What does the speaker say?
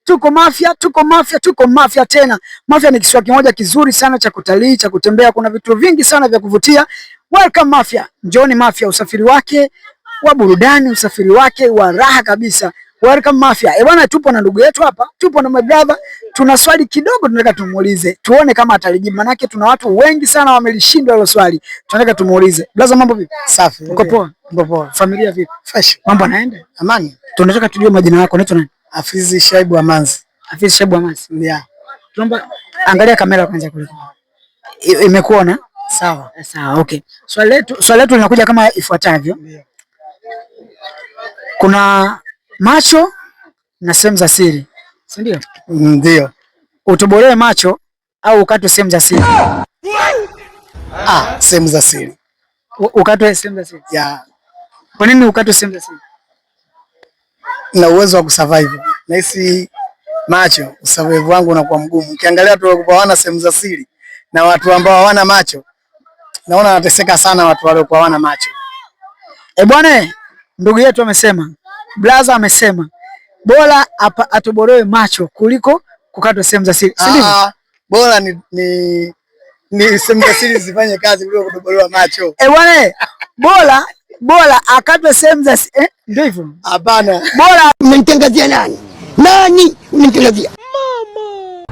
Tuko Mafia, tuko Mafia, tuko Mafia tena. Mafia ni kisiwa kimoja kizuri sana cha kutalii, cha kutembea, kuna vitu vingi sana vya kuvutia. Welcome Mafia. Njooni Mafia, usafiri wake wa burudani, usafiri wake wa raha kabisa. Welcome Mafia. Bwana, tupo na ndugu yetu hapa, tupo na my brother. Tuna swali kidogo tunataka tumuulize. Tuone kama atalijibu. Manake tuna watu wengi sana wamelishindwa hilo swali. Tunataka tumuulize. Brother, mambo vipi? Safi. Uko poa? Uko poa. Familia vipi? Fresh. Mambo yanaenda? Amani. Tunataka tujue majina yako. Unaitwa nani? Afizi Shaibu Amanzi. Afizi Shaibu Amanzi. Yeah. Tuomba angalia kamera kwanza kule. Imekuona? Sawa. Sawa, okay. Swali letu linakuja kama ifuatavyo. Yeah. Kuna macho na sehemu za siri. Si ndio? Ndio. Utobolewe macho au ukatwe sehemu za siri? Sehemu za siri. Ukatwe sehemu za siri. Yeah. Kwa nini ukatwe sehemu za siri? Na uwezo wa kusurvive. Na hisi macho, usurvive wangu unakuwa mgumu. Ukiangalia tu hawana sehemu za siri na watu ambao hawana macho, naona wanateseka sana watu wale kwa hawana macho. Bwana, ndugu yetu amesema, brother amesema, bora atobolewe macho kuliko kukatwa sehemu za siri. Si ndivyo? Bora ni sehemu za siri zifanye kazi kuliko kutobolewa macho. Bwana, bora akatwe sehemu za siri. Ndio hivyo? Hapana. Bora unanitangazia nani? Nani unanitangazia? Mama.